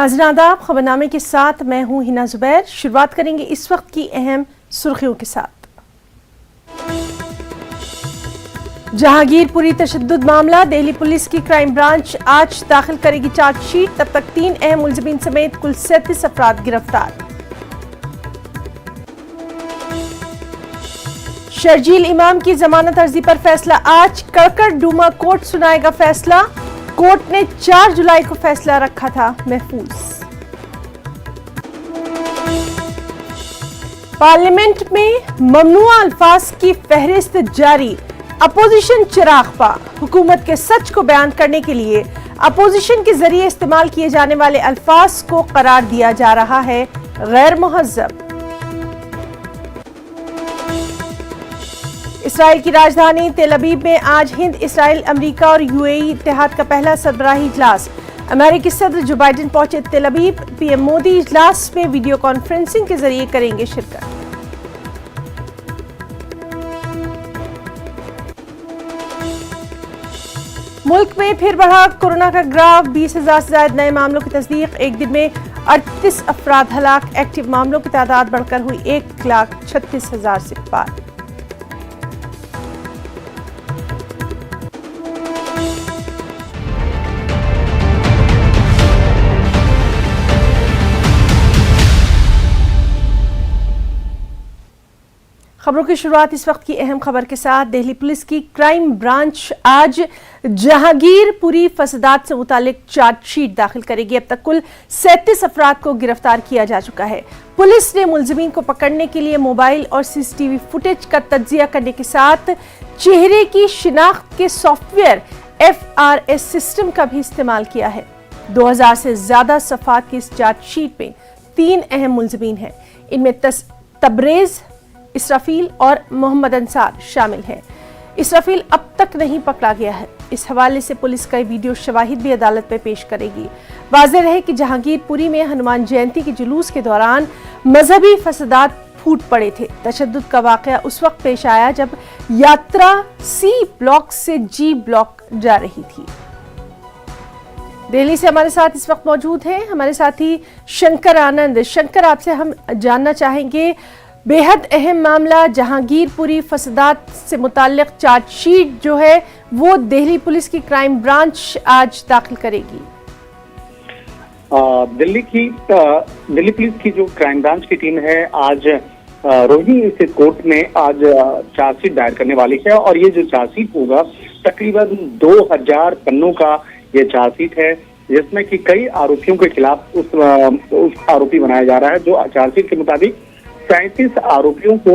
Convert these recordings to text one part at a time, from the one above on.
आदाब, खबरनामे के साथ मैं हूं हिना जुबैर। शुरुआत करेंगे इस वक्त की अहम सुर्खियों के साथ। जहांगीरपुरी तशद्दुद मामला, दिल्ली पुलिस की क्राइम ब्रांच आज दाखिल करेगी चार्जशीट। तब तक 3 अहम मुलजिमीन समेत कुल 37 अफराद गिरफ्तार। शर्जील इमाम की जमानत अर्जी पर फैसला आज। कड़कड़ डूमा कोर्ट सुनाएगा फैसला। कोर्ट ने 4 जुलाई को फैसला रखा था महफूज। पार्लियामेंट में ममनुआ अल्फाज की फहरिस्त जारी। अपोजिशन चिरागपा, हुकूमत के सच को बयान करने के लिए अपोजिशन के जरिए इस्तेमाल किए जाने वाले अल्फाज को करार दिया जा रहा है गैर मुहज्जब। इसराइल की राजधानी तेल अवीव में आज हिंद, इसराइल, अमेरिका और यूएई इत्तेहाद का पहला सरबराही इजलास। अमेरिकी सदर जो बाइडेन पहुंचे तेल अवीव। पीएम मोदी इजलास में वीडियो कॉन्फ्रेंसिंग के जरिए करेंगे शिरकत। मुल्क में फिर बढ़ा कोरोना का ग्राफ। 20,000 से ज्यादा नए मामलों की तस्दीक। एक दिन में 38 अफराद हलाक। एक्टिव मामलों की तादाद बढ़कर हुई 1,36,000 से पार। खबरों की शुरुआत इस वक्त की अहम खबर के साथ। दिल्ली पुलिस की क्राइम ब्रांच आज जहांगीरपुरी फसादात से मुतालिक चार्जशीट दाखिल करेगी। अब तक कुल 37 अफराद को गिरफ्तार किया जा चुका है। पुलिस ने मुलजिमीन को पकड़ने के लिए मोबाइल और सीसीटीवी फुटेज का तज्जिया करने के साथ चेहरे की शिनाख्त के सॉफ्टवेयर FRS सिस्टम का भी इस्तेमाल किया है। 2000 से ज्यादा सफात की इस चार्जशीट में 3 अहम मुलजिमीन हैं। इनमें तबरेज, इसराफील और मोहम्मद अंसार शामिल हैं। इसराफील अब तक नहीं पकड़ा गया है। इस हवाले से पुलिस कई वीडियो शवाहिद भी अदालत में पेश करेगी। वाज़ेह रहे कि जहांगीरपुरी में हनुमान जयंती के जुलूस के दौरान मजहबी फसादात फूट पड़े थे। तशद्दुद का वाकया उस वक्त पेश आया जब यात्रा C ब्लॉक से G ब्लॉक जा रही थी। दिल्ली से हमारे साथ इस वक्त मौजूद हैं हमारे साथी शंकर आनंद। शंकर, आपसे हम जानना चाहेंगे, बेहद अहम मामला जहांगीरपुरी फसादात से मुताल्लिक चार्जशीट जो है वो दिल्ली पुलिस की क्राइम ब्रांच आज दाखिल करेगी। दिल्ली पुलिस की जो क्राइम ब्रांच की टीम है आज रोहिणी स्थित कोर्ट में आज चार्जशीट दायर करने वाली है। और ये जो चार्जशीट होगा तकरीबन 2000 पन्नों का ये चार्जशीट है, जिसमें कि कई आरोपियों के खिलाफ उस आरोपी बनाया जा रहा है। जो चार्जशीट के मुताबिक 37 आरोपियों को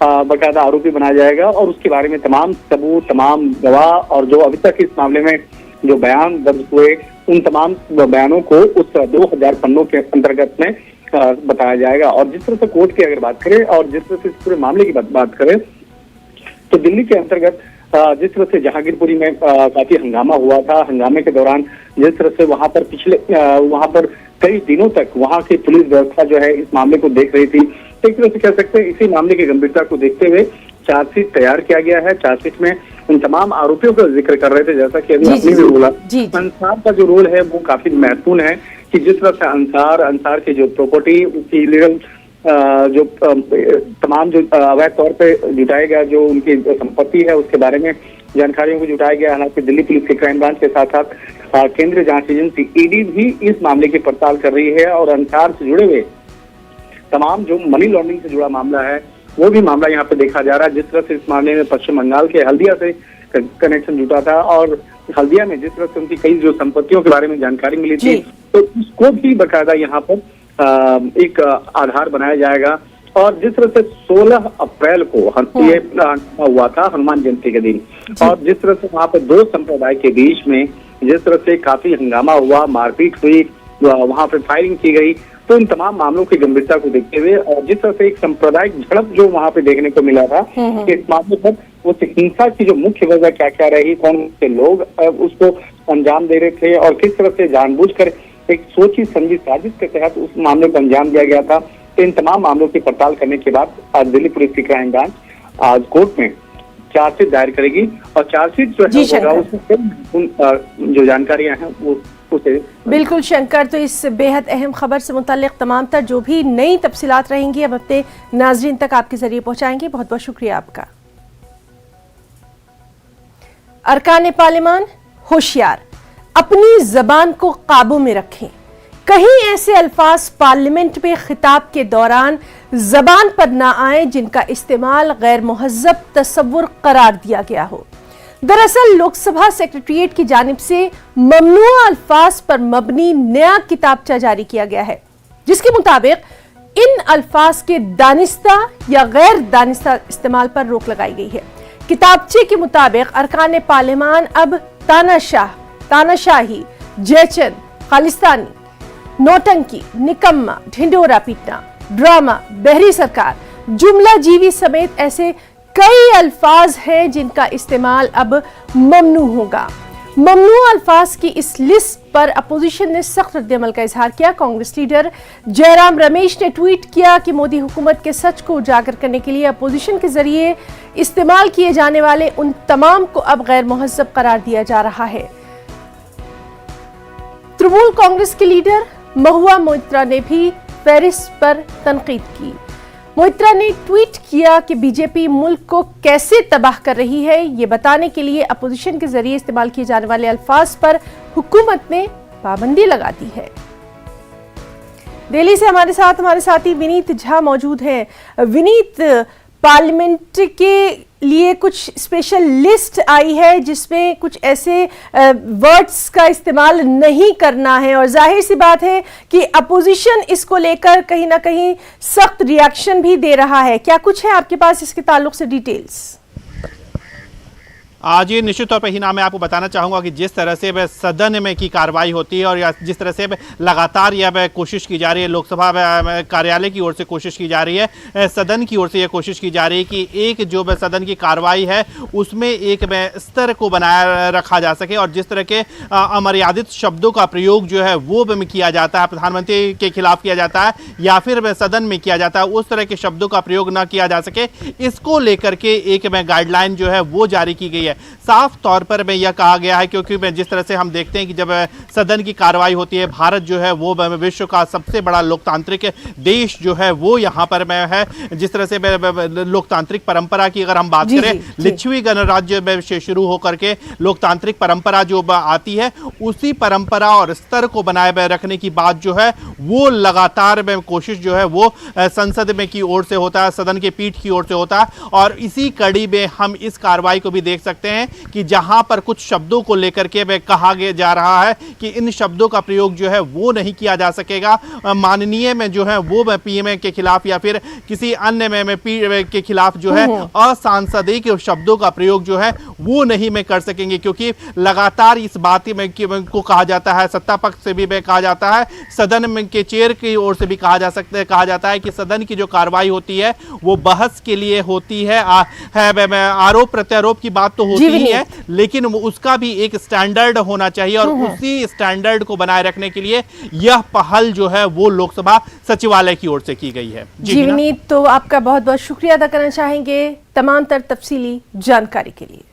बाकायदा आरोपी बनाया जाएगा और उसके बारे में तमाम सबूत, तमाम गवाह और जो अभी तक इस मामले में जो बयान दर्ज हुए उन तमाम बयानों को उस 2000 पन्नों के अंतर्गत में बताया जाएगा। और जिस तरह से कोर्ट की अगर बात करें और जिस तरह से इस पूरे मामले की बात करें तो दिल्ली के अंतर्गत जिस तरह से जहांगीरपुरी में काफी हंगामा हुआ था, हंगामे के दौरान जिस तरह से वहां पर कई दिनों तक वहां की पुलिस व्यवस्था जो है इस मामले को देख रही थी। एक तरह से कह सकते हैं इसी मामले की गंभीरता को देखते हुए चार्जशीट तैयार किया गया है। चार्जशीट में उन तमाम आरोपियों का जिक्र कर रहे थे, जैसा कि अभी आपने भी बोला, अंसार का जो रोल है वो काफी महत्वपूर्ण है कि जिस तरह से अंसार की जो प्रॉपर्टी, उसकी इलीगल जो तमाम जो अवैध तौर पे जुटाया गया जो उनकी संपत्ति है उसके बारे में जानकारियों को जुटाया गया। हालांकि दिल्ली पुलिस के क्राइम ब्रांच के साथ साथ केंद्रीय जांच एजेंसी ED भी इस मामले की पड़ताल कर रही है और अंसार से जुड़े हुए तमाम जो मनी लॉन्ड्रिंग से जुड़ा मामला है वो भी मामला यहाँ पे देखा जा रहा है। जिस तरह से इस मामले में पश्चिम बंगाल के हल्दिया से कनेक्शन जुटा था और हल्दिया में जिस तरह से उनकी कई जो संपत्तियों के बारे में जानकारी मिली थी तो उसको भी बाकायदा यहाँ पर एक आधार बनाया जाएगा। और जिस तरह से 16 अप्रैल को ये हुआ था हनुमान जयंती के दिन, और जिस तरह से वहाँ पर 2 संप्रदाय के बीच में जिस तरह से काफी हंगामा हुआ, मारपीट हुई, वहाँ पे फायरिंग की गई, तो इन तमाम मामलों की गंभीरता को देखते हुए और जिस तरह से एक सांप्रदायिक झड़प जो वहाँ पे देखने को मिला था कि इस मामले पर उस हिंसा की जो मुख्य वजह क्या क्या रही, कौन से लोग उसको अंजाम दे रहे थे और किस तरह से जानबूझकर एक सोची समझी साजिश के तहत उस मामले को अंजाम दिया गया था। तो इन तमाम मामलों की पड़ताल करने के बाद आज दिल्ली पुलिस की क्राइम ब्रांच आज कोर्ट में चार्जशीट दायर करेगी और चार्जशीट जो है उसमें जो जानकारियां हैं वो उसे। बिल्कुल शंकर, तो इस बेहद अहम खबर से मुताल्लिक तमाम तर जो भी नई तफसीलात रहेंगी अब अपने नाजरीन तक आपके जरिए पहुंचाएंगे। बहुत बहुत शुक्रिया आपका। अरकान पार्लिमान होशियार, अपनी जबान को काबू में रखें। कहीं ऐसे अल्फाज पार्लियामेंट में खिताब के दौरान जबान पर ना आए जिनका इस्तेमाल गैर मुहज्जब तसव्वुर करार दिया गया हो। दरअसल लोकसभा सेक्रेटरीट की जानिब से ममनुआ अल्फाज पर मबनी नया किताबचा जारी किया गया है, जिसके मुताबिक इन अल्फाज के दानिस्ता या गैर दानिस्ता इस्तेमाल पर रोक लगाई गई है। किताबचे के मुताबिक अरकान पार्लियामान अब तानाशाही, जयचंद, खालिस्तानी, नौटंकी, निकम्मा, ढिंडोरा पीटना, ड्रामा, बहरी सरकार, जुमला जीवी समेत ऐसे कई अल्फाज हैं जिनका इस्तेमाल अब ममनू होगा। ममनू अल्फाज की इस लिस्ट पर अपोजिशन ने सख्त रद्द-ए-अमल का इजहार किया। कांग्रेस लीडर जयराम रमेश ने ट्वीट किया कि मोदी हुकूमत के सच को उजागर करने के लिए अपोजिशन के जरिए इस्तेमाल किए जाने वाले उन तमाम को अब गैर मुहज्जब करार दिया जा रहा है। तृणमूल कांग्रेस के लीडर महुआ मोइत्रा ने भी फेरिस पर तनकीद की। मोइत्रा ने ट्वीट किया कि बीजेपी मुल्क को कैसे तबाह कर रही है, ये बताने के लिए अपोजिशन के जरिए इस्तेमाल किए जाने वाले अल्फाज पर हुकूमत ने पाबंदी लगा दी है। दिल्ली से हमारे साथी विनीत झा मौजूद हैं। विनीत, पार्लियामेंट के लिए कुछ स्पेशल लिस्ट आई है जिसमें कुछ ऐसे वर्ड्स का इस्तेमाल नहीं करना है, और जाहिर सी बात है कि अपोजिशन इसको लेकर कहीं ना कहीं सख्त रिएक्शन भी दे रहा है। क्या कुछ है आपके पास इसके ताल्लुक से डिटेल्स? आज ये निश्चित तौर पर ही मैं आपको बताना चाहूँगा कि जिस तरह से सदन में की कार्रवाई होती है और जिस तरह से लगातार यह कोशिश की जा रही है, लोकसभा कार्यालय की ओर से कोशिश की जा रही है, सदन की ओर से यह कोशिश की जा रही है कि एक जो सदन की कार्रवाई है उसमें एक स्तर को बनाए रखा जा सके, और जिस तरह के अमर्यादित शब्दों का प्रयोग जो है वो किया जाता है, प्रधानमंत्री के खिलाफ किया जाता है या फिर सदन में किया जाता है, उस तरह के शब्दों का प्रयोग न किया जा सके, इसको लेकर के एक गाइडलाइन जो है वो जारी की गई है। साफ तौर पर यह कहा गया है, क्योंकि जिस तरह से हम देखते हैं कि जब सदन की कार्रवाई होती है, भारत जो है वो विश्व का सबसे बड़ा लोकतांत्रिक देश जो है वो यहाँ पर है। जिस तरह से लोकतांत्रिक परंपरा की अगर हम बात करें, लिच्छवी गणराज्य से शुरू होकर के लोकतांत्रिक परंपरा जो आती है, उसी परंपरा और स्तर को बनाए रखने की बात जो है वो लगातार कोशिश जो है वो संसद में की ओर से होता है, सदन के पीठ की ओर से होता है। और इसी कड़ी में हम इस कार्रवाई को भी देख सकते हैं कि जहां पर कुछ शब्दों को लेकर के कहा जा रहा है कि इन शब्दों का प्रयोग जो है वो नहीं किया जा सकेगा, माननीय में जो है वो पीएम के खिलाफ या फिर किसी अन्य में के खिलाफ जो है असंसदीय शब्दों का प्रयोग जो है वो नहीं में कर सकेंगे, क्योंकि लगातार इस बात में को कहा जाता है, सत्ता पक्ष से भी कहा जाता है, सदन में के चेयर की ओर से भी कहा जाता है कि सदन की जो कार्रवाई होती है वो बहस के लिए होती है, आरोप प्रत्यारोप की बात तो होती ही है, लेकिन उसका भी एक स्टैंडर्ड होना चाहिए, और उसी स्टैंडर्ड को बनाए रखने के लिए यह पहल जो है वो लोकसभा सचिवालय की ओर से की गई है। जी विनीत, तो आपका बहुत बहुत शुक्रिया अदा करना चाहेंगे तमाम तर तफसीली जानकारी के लिए।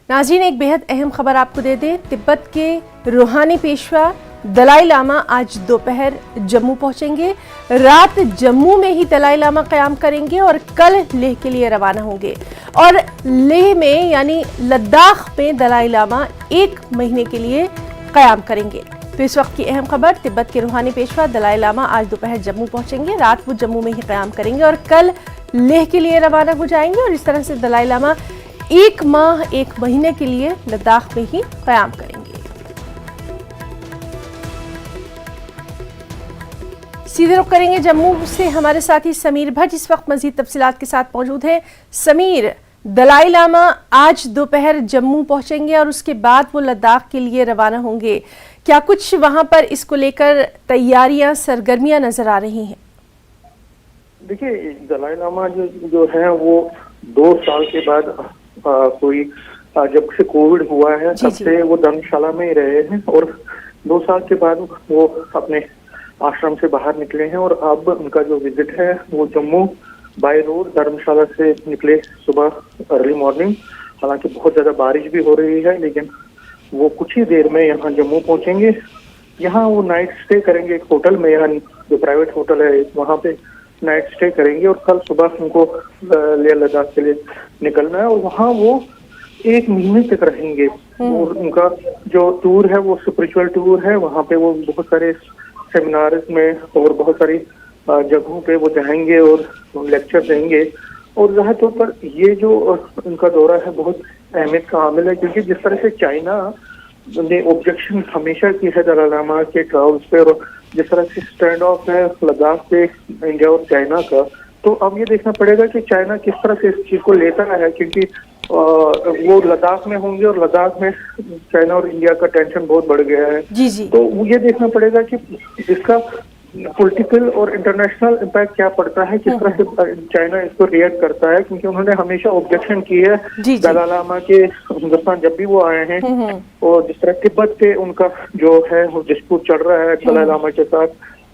नाज़रीन, एक बेहद अहम खबर आपको दे दें, तिब्बत के रूहानी पेशवा दलाई लामा आज दोपहर जम्मू पहुंचेंगे। रात जम्मू में ही दलाई लामा क़याम करेंगे और कल लेह के लिए रवाना होंगे, और लेह में यानी लद्दाख में दलाई लामा 1 महीने के लिए क़याम करेंगे। तो इस वक्त की अहम खबर, तिब्बत के रूहानी पेशवा दलाई लामा आज दोपहर जम्मू पहुंचेंगे, रात वो जम्मू में ही क़याम करेंगे और कल लेह के लिए रवाना हो जाएंगे, और इस तरह से दलाई लामा 1 माह 1 महीने के लिए लद्दाख में ही क़याम करेंगे। सीधे रुख करेंगे जम्मू से, हमारे साथी समीर भट्ट इस वक्त मजीद तफसीलात के साथ मौजूद हैं। समीर, दलाई लामा आज दोपहर जम्मू पहुंचेंगे और उसके बाद वो लद्दाख के लिए रवाना होंगे, क्या कुछ वहां पर इसको लेकर तैयारियां, सरगर्मियां नजर आ रही हैं? देखिए, दलाई लामा जो है वो 2 साल के बाद जब से कोविड हुआ है तब से वो धर्मशाला में ही रहे हैं, और 2 साल के बाद वो अपने आश्रम से बाहर निकले हैं, और अब उनका जो विजिट है वो जम्मू बाय रोड धर्मशाला से निकले सुबह अर्ली मॉर्निंग। हालांकि बहुत ज्यादा बारिश भी हो रही है, लेकिन वो कुछ ही देर में यहाँ जम्मू पहुंचेंगे। यहाँ वो नाइट स्टे करेंगे एक होटल में, यहाँ जो प्राइवेट होटल है वहाँ पे नाइट स्टे करेंगे और कल सुबह उनको लेह लद्दाख के लिए निकलना है और वहाँ वो 1 महीने तक रहेंगे। और उनका जो टूर है वो स्पिरिचुअल टूर है। वहाँ पे वो बहुत सारे सेमिनार्स में और बहुत सारी जगहों पे वो जाएंगे और लेक्चर देंगे। और जाहिर तौर पर ये जो उनका दौरा है बहुत अहमियत का हामिल है, क्योंकि जिस तरह से चाइना ने ऑब्जेक्शन हमेशा की है दलाई लामा के ट्रैवल्स पे और जिस तरह से स्टैंड ऑफ है लद्दाख पे इंडिया और चाइना का, तो अब ये देखना पड़ेगा कि चाइना किस तरह से इस चीज को लेता है, क्योंकि वो लद्दाख में होंगे और लद्दाख में चाइना और इंडिया का टेंशन बहुत बढ़ गया है। जी जी। तो ये देखना पड़ेगा कि इसका पॉलिटिकल और इंटरनेशनल इम्पैक्ट क्या पड़ता है, किस तरह से चाइना इसको रिएक्ट करता है, क्योंकि उन्होंने हमेशा ऑब्जेक्शन की है दलाई लामा के हिंदुस्तान जब भी वो आए हैं। और जिस तरह तिब्बत पे उनका जो है वो डिस्प्यूट चल रहा है दलाई लामा के साथ,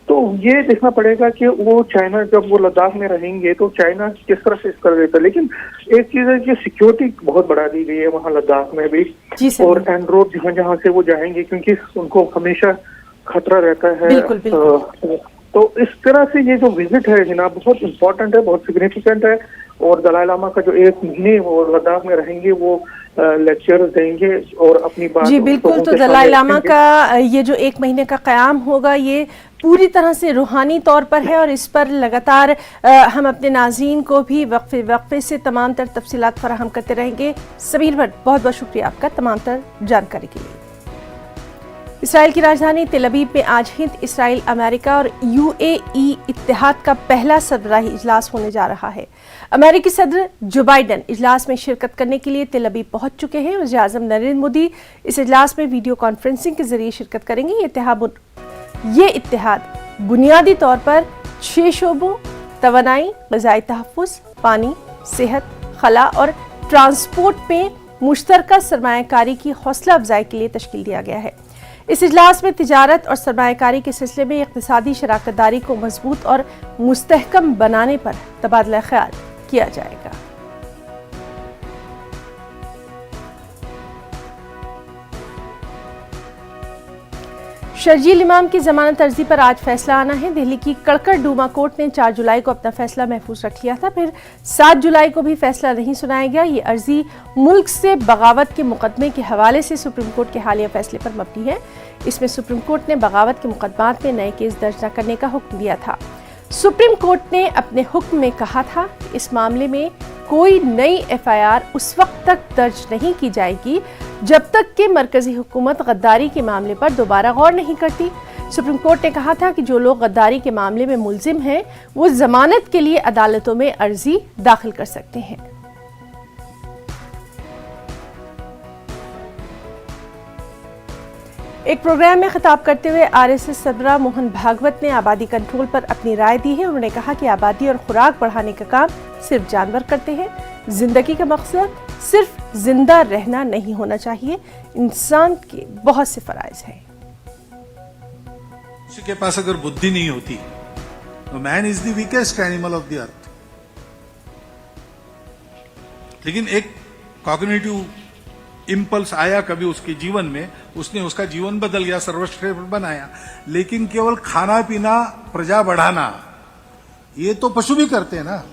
तो ये देखना पड़ेगा कि वो चाइना जब वो लद्दाख में रहेंगे तो चाइना किस तरह से इसका देता है। लेकिन एक चीज है कि सिक्योरिटी बहुत बढ़ा दी गई है वहाँ लद्दाख में भी, और एंड रोड जहाँ जहाँ से वो जाएंगे, क्योंकि उनको हमेशा खतरा रहता है। बिल्कुल। तो इस तरह से ये जो विजिट है हिना बहुत इम्पोर्टेंट है, बहुत सिग्निफिकेंट है। और दलाई लामा का जो 1 महीने वो लद्दाख में रहेंगे वो लेक्चर देंगे और अपनी बात। जी बिल्कुल। तो दलाई लामा का ये जो 1 महीने का क़याम होगा ये पूरी तरह से रूहानी तौर पर है और इस पर लगातार हम अपने नाज़रीन को भी वक्फे से तमाम तर तफसीलात फराहम करते रहेंगे। समीर भट्ट, बहुत बहुत शुक्रिया आपका तमाम तर जानकारी के लिए। इसराइल की राजधानी तेल अवीव में आज हिंद, इसराइल, अमेरिका और UAE इत्तेहाद का पहला सरबराही इजलास होने जा रहा है। अमेरिकी सदर जो बाइडन इजलास में शिरकत करने के लिए तेल अवीव पहुंच चुके हैं। वज़ीर-ए-आज़म नरेंद्र मोदी इस इजलास में वीडियो कॉन्फ्रेंसिंग के जरिए शिरकत करेंगे। ये इत्तेहाद बुनियादी तौर पर 6 शोबों तवानाई, ग़िज़ाई तहफ़्फ़ुज़, पानी, सेहत, खला और ट्रांसपोर्ट में मुश्तरका सरमायाकारी की हौसला अफजाई के लिए तश्कील दिया गया है। इस इजलास में तिजारत और सरमायाकारी के सिलसिले में इक़्तिसादी शराकतदारी को मजबूत और मुस्तहकम बनाने पर तबादला ख्याल किया जाएगा। शर्जील इमाम की जमानत अर्जी पर आज फैसला आना है। दिल्ली की कड़कड़ डूमा कोर्ट ने 4 जुलाई को अपना फैसला महफूज रख लिया था, फिर 7 जुलाई को भी फैसला नहीं सुनाया गया। ये अर्जी मुल्क से बगावत के मुकदमे के हवाले से सुप्रीम कोर्ट के हालिया फैसले पर मबनी है। इसमें सुप्रीम कोर्ट ने बगावत के मुकदमात में नए केस दर्ज न करने का हुक्म दिया था। सुप्रीम कोर्ट ने अपने हुक्म में कहा था कि इस मामले में कोई नई FIR उस वक्त तक दर्ज नहीं की जाएगी जब तक कि मरकजी हुकूमत गद्दारी के मामले पर दोबारा गौर नहीं करती। सुप्रीम कोर्ट ने कहा था कि जो लोग गद्दारी के मामले में मुल्जिम हैं वो जमानत के लिए अदालतों में अर्जी दाखिल कर सकते हैं। एक प्रोग्राम में खिताब करते हुए RSS सरबराह मोहन भागवत ने आबादी कंट्रोल पर अपनी राय दी है। उन्होंने कहा कि आबादी और खुराक बढ़ाने का काम सिर्फ जानवर करते हैं। जिंदगी का मकसद सिर्फ जिंदा रहना नहीं होना चाहिए, इंसान के बहुत से फराइज हैं। किसी के पास अगर बुद्धि नहीं होती तो man is the weakest animal of the earth. लेकिन एक कॉग्निटिव इंपल्स आया कभी उसके जीवन में, उसने उसका जीवन बदल गया, सर्वश्रेष्ठ बनाया। लेकिन केवल खाना पीना, प्रजा बढ़ाना, ये तो पशु भी करते हैं ना।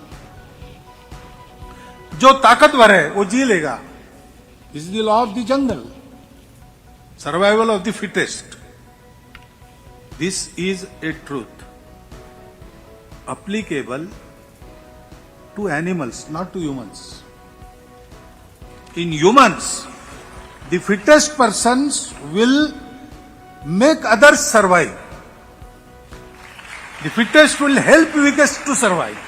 जो ताकतवर है वो जी लेगा। Is the law of the jungle, survival of the fittest. This is a truth applicable to animals, not to humans. In humans, the fittest persons will make others survive. The fittest will help weakest to survive.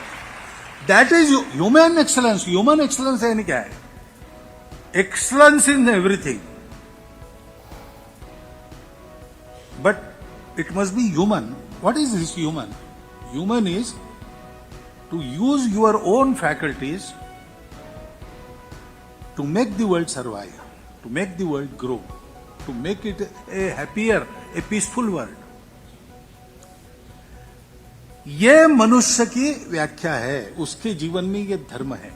That is human excellence. Human excellence यानी क्या है? Excellence in everything. But it must be human. What is this human? Human is to use your own faculties to make the world survive, to make the world grow, to make it a happier, a peaceful world. ये मनुष्य की व्याख्या है, उसके जीवन में ये धर्म है।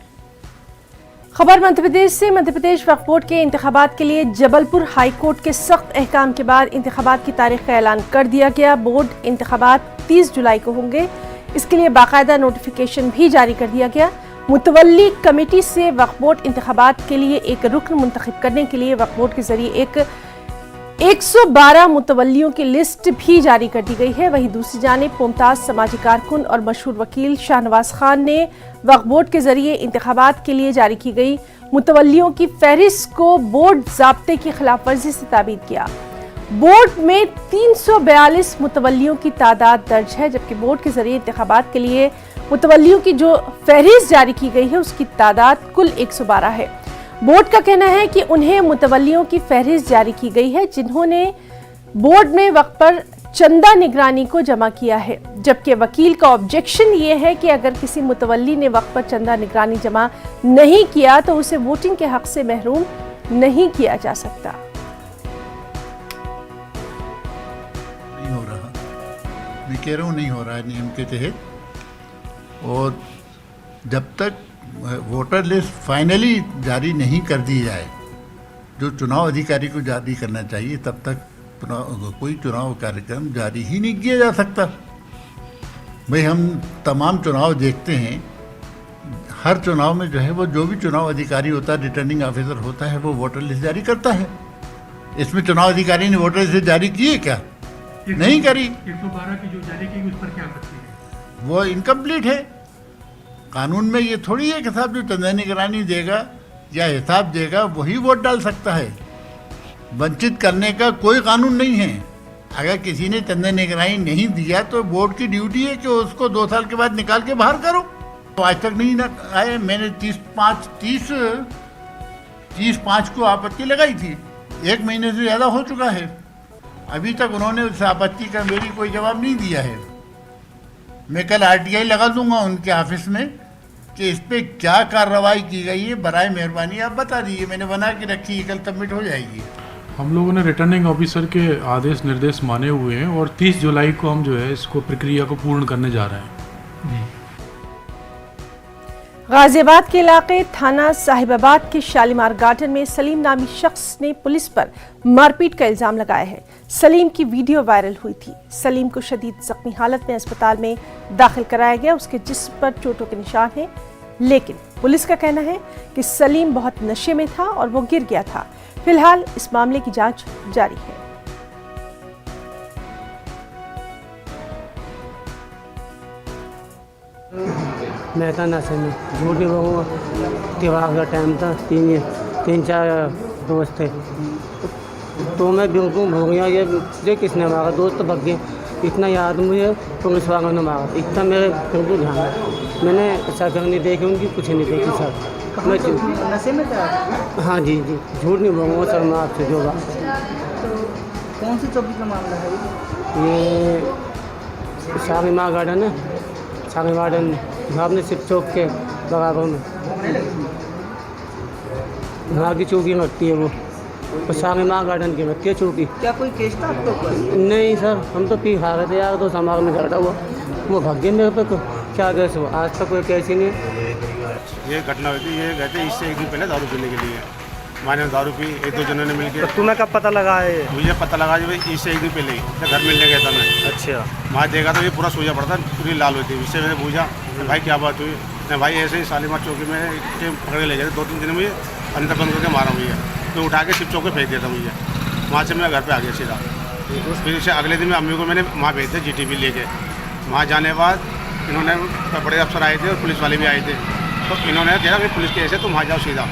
खबर मध्य प्रदेश से। मध्य प्रदेश वक्फ बोर्ड के इंतखाबात के लिए जबलपुर हाई कोर्ट के सख्त अहकाम के बाद इंतखाबात की तारीख का ऐलान कर दिया गया। बोर्ड इंतखाबात 30 जुलाई को होंगे। इसके लिए बाकायदा नोटिफिकेशन भी जारी कर दिया गया। मुतवल्ली कमेटी से वक्फ बोर्ड इंतखाबात के लिए एक रुकन मुंतखब करने के लिए वक्फ बोर्ड के जरिए 112 मुतवल्लियों की लिस्ट भी जारी कर दी गई है। वहीं दूसरी जानिब मुमताज समाजी कारकुन और मशहूर वकील शाहनवाज खान ने वक्फ बोर्ड के जरिए इंतखाबात के लिए जारी की गई मुतवल्लियों की फहरिस्त को बोर्ड ज़ाब्ते की खिलाफ वर्जी से ताबीद किया। बोर्ड में 342 मुतवल्लियों की तादाद दर्ज है, जबकि बोर्ड के जरिए इंतखाबात के लिए मुतवल्लियों की जो फहरिस्त जारी की गई है उसकी तादाद कुल 112 है। बोर्ड का कहना है कि उन्हें मुतवल्लियों की फहरिस्त जारी की गई है जिन्होंने बोर्ड में वक्त पर चंदा निगरानी को जमा किया है, जबकि वकील का ऑब्जेक्शन ये है कि अगर किसी मुतवल्ली ने वक्त पर चंदा निगरानी जमा नहीं किया तो उसे वोटिंग के हक से महरूम नहीं किया जा सकता। नहीं हो रहा, मैं कह रहा हूँ नहीं हो रहा है नियम के तहत। और जब तक वोटर लिस्ट फाइनली जारी नहीं कर दी जाए, जो चुनाव अधिकारी को जारी करना चाहिए, तब तक कोई चुनाव कार्यक्रम जारी ही नहीं किया जा सकता। भाई हम तमाम चुनाव देखते हैं, हर चुनाव में जो है वो जो भी चुनाव अधिकारी होता है, रिटर्निंग ऑफिसर होता है, वो वोटर लिस्ट जारी करता है। इसमें चुनाव अधिकारी ने वोटर लिस्ट जारी की है क्या? नहीं करी। 112 की जो जारी की उस पर क्या करती है? वो इनकम्प्लीट है। कानून में ये थोड़ी है कि साहब जो चंदा निगरानी देगा या हिसाब देगा वही वोट डाल सकता है। वंचित करने का कोई कानून नहीं है। अगर किसी ने चंदा निगरानी नहीं दिया तो बोर्ड की ड्यूटी है कि उसको 2 साल के बाद निकाल के बाहर करो। तो आज तक नहीं आए। मैंने 30/5 को आपत्ति लगाई थी, 1 महीने से ज़्यादा हो चुका है। अभी तक उन्होंने उस आपत्ति का मेरी कोई जवाब नहीं दिया है। मैं कल RTI लगा दूंगा उनके ऑफिस में कि इस पर क्या कार्रवाई की गई है, बराए मेहरबानी आप बता दीजिए। मैंने बना के रखी है, कल सबमिट हो जाएगी। हम लोगों ने रिटर्निंग ऑफिसर के आदेश निर्देश माने हुए हैं और 30 जुलाई को हम जो है इसको प्रक्रिया को पूर्ण करने जा रहे हैं। गाजियाबाद के इलाके थाना साहिबाबाद के शालीमार गार्डन में सलीम नामी शख्स ने पुलिस पर मारपीट का इल्जाम लगाया है। सलीम की वीडियो वायरल हुई थी। सलीम को शदीद जख्मी हालत में अस्पताल में दाखिल कराया गया। उसके जिस्म पर चोटों के निशान हैं, लेकिन पुलिस का कहना है कि सलीम बहुत नशे में था और वो गिर गया था। फिलहाल इस मामले की जांच जारी है। मैं था नशे में, झूठ नहीं बोलूँगा। त्योहार का टाइम था, 3-4 दोस्त थे, तो मैं बिल्कुल भूल गया ये किसने मारा। दोस्त तो भग गए, इतना याद मुझे पुलिस वालों ने मारा, इतना मेरे बिल्कुल ध्यान है। मैंने शक्ल नहीं देखी उनकी, कुछ नहीं देखी सर। मैं नशे में था? हाँ जी, झूठ नहीं बोलूँगा सर मैं आपसे। जो बात कौन सी चौकी का मामला है ये शालीमार गार्डन है, शालीमार गार्डन आपने शिव चौक के बराबर में वहाँ की चौकी लगती है। वो शालीमार गार्डन की लगती है चौकी। क्या कोई केस था आपके ऊपर? नहीं सर, हम तो पी खा रहे थे यार, तो समाज में झगड़ा हुआ, वो भाग गए मेरे पे। क्या केस हुआ? आज तक कोई केस ही नहीं। ये घटना हुई थी, ये गए थे इससे 1 दिन पहले दारू पीने के लिए। मैंने दारू पी, 1-2 जनों ने मिलकर। तो तुम्हें कब पता लगा है? मुझे पता लगा जो भाई इससे 1 दिन पहले ही घर मिलने गया था मैं। अच्छा। वहाँ देखा तो ये पूरा सूजा पड़ा था, पूरी लाल हुई थी। इससे मैंने पूछा भाई क्या बात हुई? नहीं भाई ऐसे ही शालीमार चौकी में पकड़ के ले गए थे। 2-3 दिन मुझे अंदर बंद करके मारा मुझे, तो उठा के शिव चौक पे फेंक दिया था मुझे। वहाँ से मैं घर पे आ गया सीधा। फिर से अगले दिन में अम्मी को मैंने वहाँ भेज दिया GTP लेके। वहाँ जाने के बाद इन्होंने बड़े अफसर आए थे और पुलिस वाले भी आए थे, तो इन्होंने कहा कि पुलिस केस है तुम वहाँ जाओ सीधा।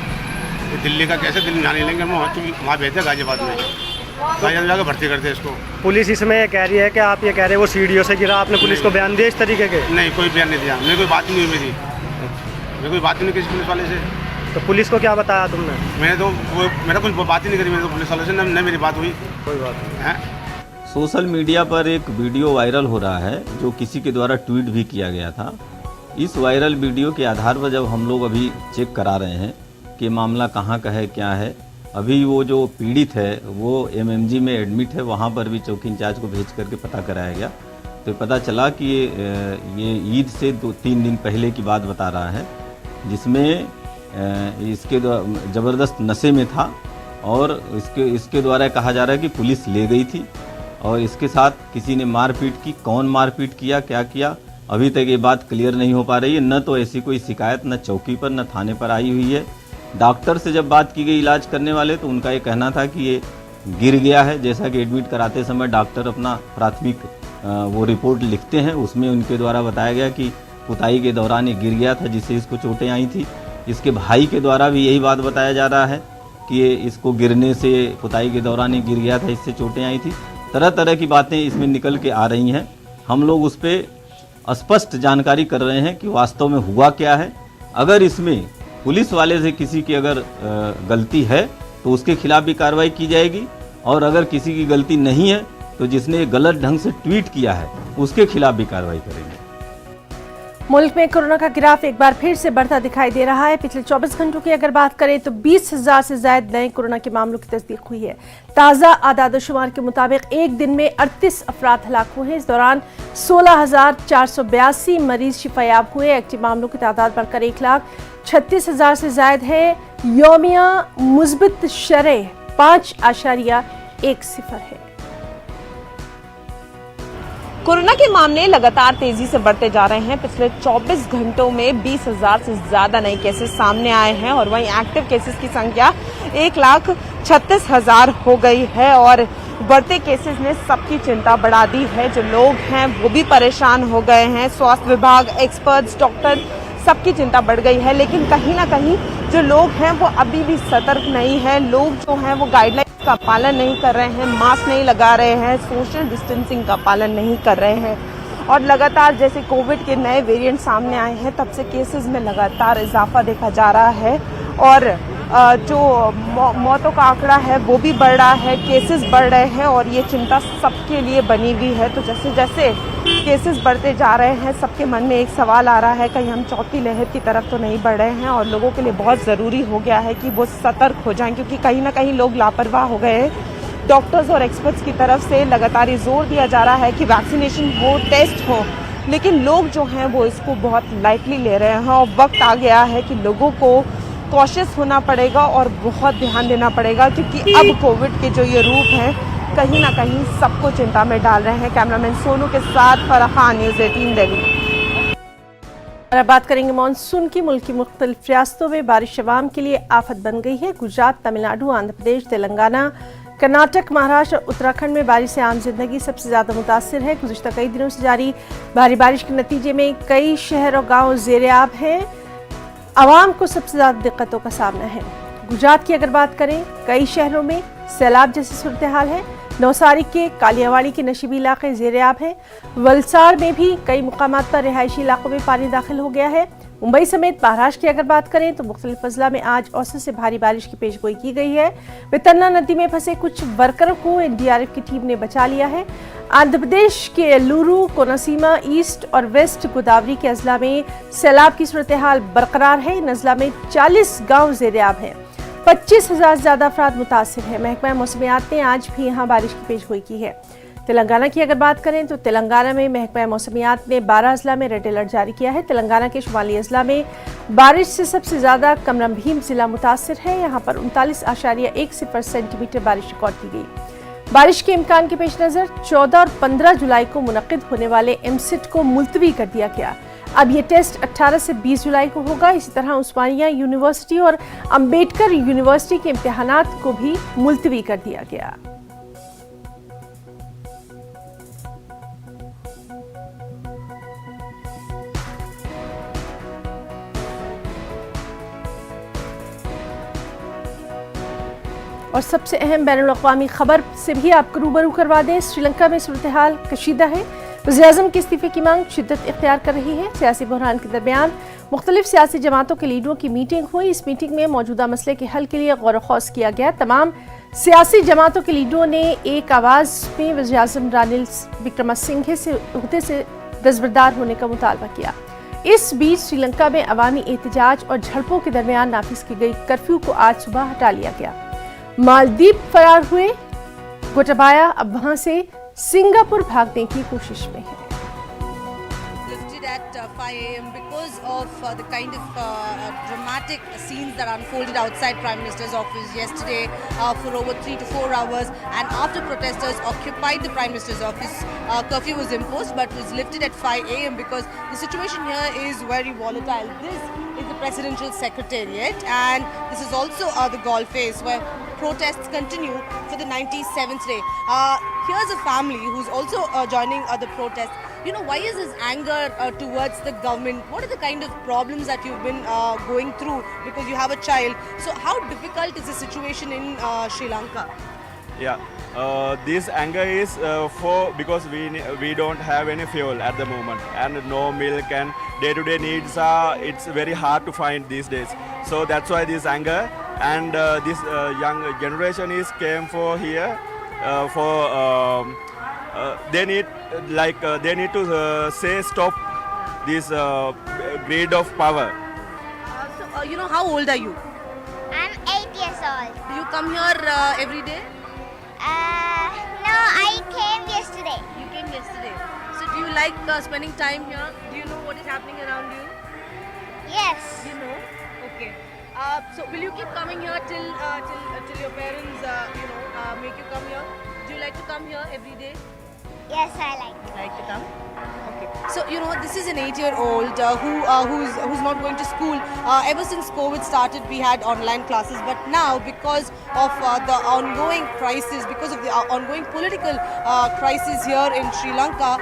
दिल्ली का कैसे दिल्ली जाने लेंगे, वहाँ भेज दिया गाजियाबाद में। गाजियाबाद जाकर भर्ती करते इसको। पुलिस इसमें ये कह रही है कि आप ये कह रहे हैं वो सीढ़ियों से गिरा, आपने पुलिस को बयान दिया इस तरीके के? नहीं, कोई बयान नहीं दिया। मेरी कोई बात नहीं हुई, मेरी कोई बात नहीं किसी पुलिस वाले से। तो पुलिस को क्या बताया तुमने? मैंने तो मेरा कुछ बात ही नहीं करी मैंने तो पुलिस वाले से, न मेरी बात हुई। कोई बात नहीं है। सोशल मीडिया पर एक वीडियो वायरल हो रहा है जो किसी के द्वारा ट्वीट भी किया गया था। इस वायरल वीडियो के आधार पर जब हम लोग अभी चेक करा रहे हैं कि मामला कहाँ का है, क्या है, अभी वो जो पीड़ित है वो MMG में एडमिट है। वहाँ पर भी चौकी इंचार्ज को भेज करके पता कराया गया, तो पता चला कि ये ईद से 2-3 दिन पहले की बात बता रहा है, जिसमें इसके ज़बरदस्त नशे में था और इसके द्वारा कहा जा रहा है कि पुलिस ले गई थी और इसके साथ किसी ने मारपीट की। कौन मारपीट किया, क्या किया, अभी तक ये बात क्लियर नहीं हो पा रही है। न तो ऐसी कोई शिकायत न चौकी पर न थाने पर आई हुई है। डॉक्टर से जब बात की गई इलाज करने वाले, तो उनका ये कहना था कि ये गिर गया है। जैसा कि एडमिट कराते समय डॉक्टर अपना प्राथमिक वो रिपोर्ट लिखते हैं, उसमें उनके द्वारा बताया गया कि पुताई के दौरान ये गिर गया था जिससे इसको चोटें आई थी। इसके भाई के द्वारा भी यही बात बताया जा रहा है कि ये इसको गिरने से, पुताई के दौरान ये गिर गया था, इससे चोटें आई थी। तरह तरह की बातें इसमें निकल के आ रही हैं। हम लोग उस पर स्पष्ट जानकारी कर रहे हैं कि वास्तव में हुआ क्या है। अगर इसमें पुलिस वाले से किसी की अगर गलती है तो उसके खिलाफ भी कार्रवाई की जाएगी, और अगर किसी की गलती नहीं है तो जिसने गलत ढंग से ट्वीट किया है उसके खिलाफ भी कार्रवाई करेंगे। मुल्क में कोरोना का ग्राफ एक बार फिर से बढ़ता दिखाई दे रहा है। पिछले 24 घंटों की अगर बात करें तो 20,000 से ज्यादा नए कोरोना के मामलों की तस्दीक हुई है। ताज़ा आदाद-ओ-शुमार के मुताबिक एक दिन में 38 अफराद हलाक हुए हैं। इस दौरान 16,482 मरीज शिफायाब हुए। एक्टिव मामलों की तादाद बढ़कर 1,36,000 से ज्यादा है। यौमिया मुस्बित शरह 5.10 है। कोरोना के मामले लगातार तेजी से बढ़ते जा रहे हैं। पिछले 24 घंटों में 20,000 से ज्यादा नए केसेस सामने आए हैं और वहीं एक्टिव केसेस की संख्या 1,36,000 हो गई है और बढ़ते केसेस ने सबकी चिंता बढ़ा दी है। जो लोग हैं वो भी परेशान हो गए हैं। स्वास्थ्य विभाग, एक्सपर्ट्स, डॉक्टर, सबकी चिंता बढ़ गई है। लेकिन कहीं ना कहीं जो लोग हैं वो अभी भी सतर्क नहीं है। लोग जो हैं वो गाइडलाइन का पालन नहीं कर रहे हैं, मास्क नहीं लगा रहे हैं, सोशल डिस्टेंसिंग का पालन नहीं कर रहे हैं और लगातार जैसे कोविड के नए वेरिएंट सामने आए हैं तब से केसेस में लगातार इजाफा देखा जा रहा है और जो मौतों का आंकड़ा है वो भी बढ़ रहा है, केसेस बढ़ रहे हैं और ये चिंता सबके लिए बनी हुई है। तो जैसे जैसे केसेस बढ़ते जा रहे हैं सबके मन में एक सवाल आ रहा है, कहीं हम चौथी लहर की तरफ तो नहीं बढ़ रहे हैं और लोगों के लिए बहुत ज़रूरी हो गया है कि वो सतर्क हो जाएं, क्योंकि कहीं ना कहीं लोग लापरवाह हो गए हैं। डॉक्टर्स और एक्सपर्ट्स की तरफ से लगातार ये जोर दिया जा रहा है कि वैक्सीनेशन हो, टेस्ट हो, लेकिन लोग जो हैं वो इसको बहुत लाइटली ले रहे हैं और वक्त आ गया है कि लोगों को कॉशियस होना पड़ेगा और बहुत ध्यान देना पड़ेगा, क्योंकि अब कोविड के जो ये रूप हैं कहीं ना कहीं सबको चिंता में डाल रहे हैं। कैमरामैन सोनू के साथ फराह खान, न्यूज़ 18 दिल्ली। और अब बात करेंगे मानसून की। मुल्क की मुख्तलिफ रियासतों में बारिश अवाम के लिए आफत बन गई है। गुजरात, तमिलनाडु, आंध्र प्रदेश, तेलंगाना, कर्नाटक, महाराष्ट्र और उत्तराखंड में बारिश से आम जिंदगी सबसे ज्यादा मुतासिर है। गुज़िश्ता कई दिनों से जारी भारी बारिश के नतीजे में कई शहर और गाँव ज़ेर-ए-आब हैं। आवाम को सबसे ज्यादा दिक्कतों का सामना है। गुजरात की अगर बात करें, कई शहरों में सैलाब जैसी सूरत हाल है। नवसारी के कालियावाड़ी के नशीबी इलाके ज़ेर-ए-आब हैं। वलसाड़ में भी कई मुकामात पर रिहायशी इलाकों में पानी दाखिल हो गया है। मुंबई समेत महाराष्ट्र की अगर बात करें तो मुख्तलिफ अजला में आज औसत से भारी बारिश की पेशगोई की गई है। वेतरना नदी में फंसे कुछ वर्करों को एनडीआरएफ की टीम ने बचा लिया है। आंध्र प्रदेश के एल्लूरू, कोनसीमा, ईस्ट और वेस्ट गोदावरी के अजला में सैलाब की सूरत हाल बरकरार है। इन अजला में 40 गाँव ज़ेर-ए-आब हैं। 25,000 से ज्यादा अफराद मुतासिर हैं। महकमा मौसमियात ने आज भी यहाँ बारिश की पेशगोई की है। तेलंगाना की अगर बात करें तो तेलंगाना में महकमा मौसमियात ने 12 अजला में रेड अलर्ट जारी किया है। तेलंगाना के शुमाली अजला में बारिश से सबसे ज्यादा कमरम भीम जिला मुतासिर है। यहाँ पर 39.10 सेंटीमीटर बारिश रिकॉर्ड की गई। बारिश के इम्कान के पेश नजर 14 और 15 जुलाई को मुनक्किद होने वाले एमसीट को मुलतवी कर दिया गया। अब ये टेस्ट 18 से 20 जुलाई को होगा। इसी तरह उस्मानिया यूनिवर्सिटी और अंबेडकर यूनिवर्सिटी के इम्तिहानात को भी मुलतवी कर दिया गया। और सबसे अहम बैनुल-अक़वामी खबर से भी आपको रूबरू करवा दें। श्रीलंका में सूरत हाल कशीदा है। वज़ीर-ए-आज़म के इस्तीफे की मांग शिद्दत इख्तियार कर रही है। सियासी बहरान के दरमियान मुख्तलिफ सियासी जमातों के लीडरों की मीटिंग हुई। इस मीटिंग में मौजूदा मसले के हल के लिए गौर ख़ौस किया गया। तमाम सियासी जमातों के लीडरों ने एक आवाज़ में वज़ीर-ए-आज़म रानिल विक्रमसिंघे से उहदे से दस्तबरदार होने का मुतालबा किया। इस बीच श्रीलंका में अवामी एहतजाज और झड़पों के दरमियान नाफिज की गई कर्फ्यू को आज सुबह हटा लिया गया। मालदीव फरार हुए गोटाबाया अब वहां से सिंगापुर भागने की कोशिश में है। at 5 a.m. because of the kind of dramatic scenes that unfolded outside Prime Minister's office yesterday for over 3 to 4 hours, and after protesters occupied the Prime Minister's office, curfew was imposed but was lifted at 5 a.m. because the situation here is very volatile. This is the Presidential Secretariat, and this is also the Galle Face where protests continue for the 97th day. Here's a family who's also joining the protest. You know, why is this anger towards the government? What are the kind of problems that you've been going through because you have a child? So how difficult is the situation in Sri Lanka? Yeah, this anger is because we don't have any fuel at the moment and no milk, and day-to-day needs it's very hard to find these days. So that's why this anger, and this young generation is came for here they need to say stop this greed of power. So you know, how old are you? I'm 8 years old. Do you come here every day? No, I came yesterday. You came yesterday. So do you like spending time here? Do you know what is happening around you? Yes. You know? Okay. So will you keep coming here till your parents make you come here? Do you like to come here every day? Yes, I like. Like to come? Okay. So you know, this is an 8-year-old who's not going to school. Ever since COVID started, we had online classes, but now because of the ongoing crisis, because of the ongoing political crisis here in Sri Lanka,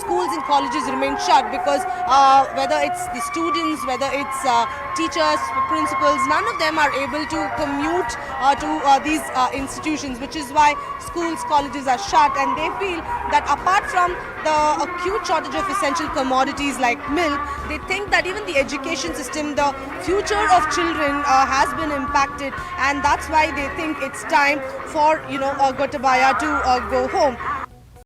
schools and colleges remain shut because whether it's the students, whether it's teachers, principals, none of them are able to commute to these institutions, which is why schools, colleges are shut, and they feel that apart from the acute shortage of essential commodities like milk, they think that even the education system, the future of children has been impacted, and that's why they think it's time for Gotabaya to go home.